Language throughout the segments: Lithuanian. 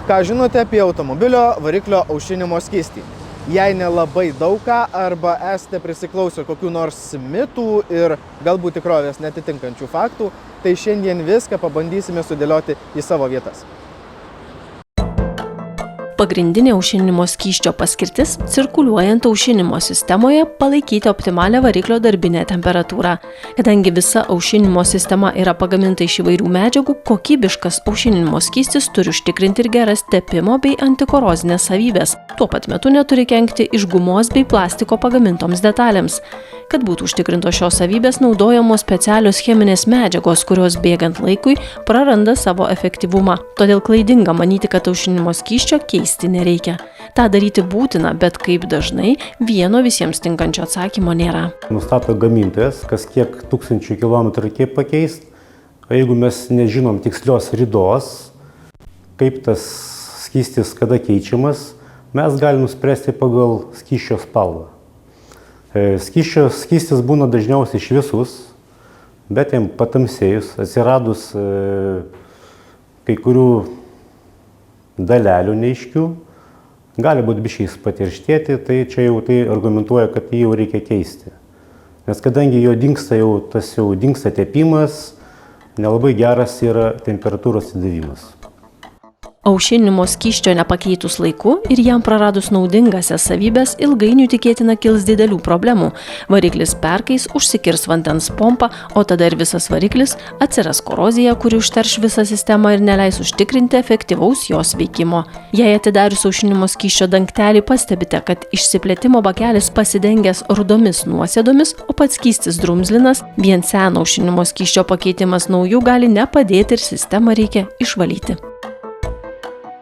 Ką žinote apie automobilio variklio aušinimo skystį? Jei nelabai daug ką arba esate prisiklausę kokių nors mitų ir galbūt tikrovės netitinkančių faktų, tai šiandien viską pabandysime sudėlioti į savo vietas. Pagrindinė aušinimo skysčio paskirtis – cirkuliuojant aušinimo sistemoje palaikyti optimalią variklio darbinę temperatūrą. Kadangi visa aušinimo sistema yra pagaminta iš įvairių medžiagų, kokybiškas aušinimo skystis turi užtikrinti ir geras tepimo bei antikorozinės savybės. Tuo pat metu neturi kenkti iš gumos bei plastiko pagamintoms detalėms. Kad būtų užtikrintos šios savybės, naudojamos specialios cheminės medžiagos, kurios bėgant laikui praranda savo efektyvumą. Todėl klaidinga manyti, kad aušinimo skysčio keisti nereikia. Ta daryti būtina, bet kaip dažnai, vieno visiems tinkančio atsakymo nėra. Nustato gamintojas, kas kiek tūkstančių kilometrų reikia pakeisti. O jeigu mes nežinom tikslios ridos, kaip tas skystis kada keičiamas, mes galime nuspręsti pagal skysčio spalvą. Skystis būna dažniausiai šviesus, bet jam patamsėjus, atsiradus kai kurių dalelių neaiškių, gali būti biškiais patirštėti, tai čia jau tai argumentuoja, kad jį jau reikia keisti. Nes kadangi jo dingsta tepimas, nelabai geras yra temperatūros įdavimas. Aušinimo skysčio nepakeitus laiku ir jam praradus naudingasias savybės ilgainiui tikėtina kils didelių problemų. Variklis perkais, užsikirs vandens pompa, o tada ir visas variklis, atsiras korozija, kuri užterš visą sistemą ir neleis užtikrinti efektyvaus jos veikimo. Jei atidarius aušinimo skysčio dangtelį pastebite, kad išsiplėtimo bakelis pasidengęs rudomis nuosėdomis, o pats skystis drumzlinas, vien seno aušinimo skysčio pakeitimas naujų gali nepadėti ir sistemą reikia išvalyti.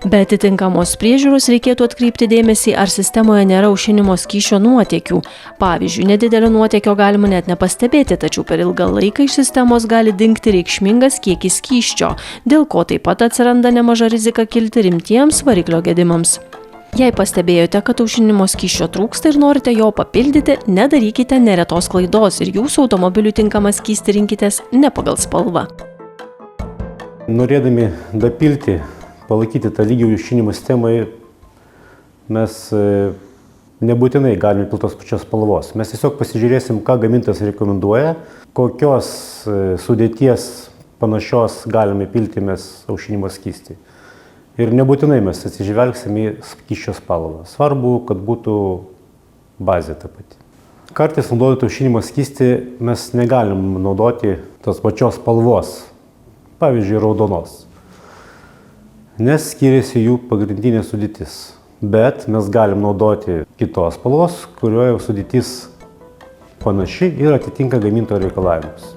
Be atitinkamos priežiūros reikėtų atkreipti dėmesį, ar sistemoje nėra aušinimo skysčio nuotėkių. Pavyzdžiui, nedidelio nuotėkio galima net nepastebėti, tačiau per ilgą laiką iš sistemos gali dingti reikšmingas kiekis skysčio, dėl ko taip pat atsiranda nemaža rizika kilti rimtiems variklio gedimams. Jei pastebėjote, kad aušinimo skysčio trūksta ir norite jo papildyti, nedarykite neretos klaidos ir jūsų automobiliui tinkamą skystį rinkitės ne pagal spalvą. Norėdami dapilti, palaikyti tą lygį aušinimo sistemai, mes nebūtinai galime pilti tos pačios spalvos. Mes tiesiog pasižiūrėsim, ką gamintojas rekomenduoja, kokios sudėties panašios galime pilti mes aušinimo skystį. Ir nebūtinai mes atsižvelgsime į skysčio spalvą. Svarbu, kad būtų bazė ta pati. Kartais naudojant aušinimo skystį mes negalim naudoti tos pačios spalvos, pavyzdžiui, raudonos. Nes skiriasi jų pagrindinė sudėtis. Bet mes galim naudoti kitos spalvos, kurioje sudėtis panaši ir atitinka gamintojo reikalavimus.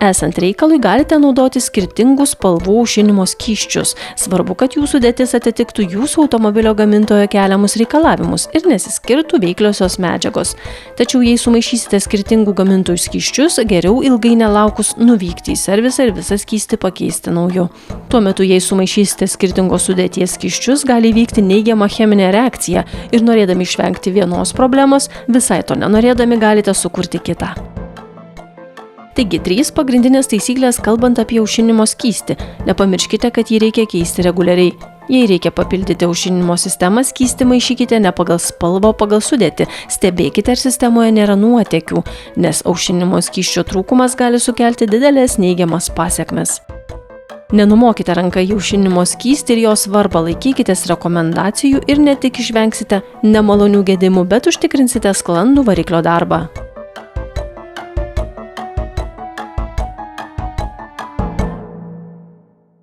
Esant reikalui, galite naudoti skirtingų spalvų aušinimo skysčius. Svarbu, kad jų sudėtis atitiktų jūsų automobilio gamintojo keliamus reikalavimus ir nesiskirtų veikliosios medžiagos. Tačiau jei sumaišysite skirtingų gamintojų skysčius, geriau ilgai nelaukus nuvykti į servisą ir visą skystį pakeisti nauju. Tuo metu, jei sumaišysite skirtingos sudėties skysčius, gali įvykti neigiama cheminė reakcija ir norėdami išvengti vienos problemos, visai to nenorėdami galite sukurti kitą. Taigi, 3 pagrindinės taisyklės kalbant apie aušinimo skystį. Nepamirškite, kad jį reikia keisti reguliariai. Jei reikia papildyti aušinimo sistemą, skystį maišykite ne pagal spalvą, o pagal sudėtį. Stebėkite, ar sistemoje nėra nuotėkių, nes aušinimo skysčio trūkumas gali sukelti didelės neigiamas pasekmes. Nenumokite ranką į aušinimo skystį ir jo svarbą, laikykitės rekomendacijų ir ne tik išvengsite nemalonių gedimų, bet užtikrinsite sklandų variklio darbą.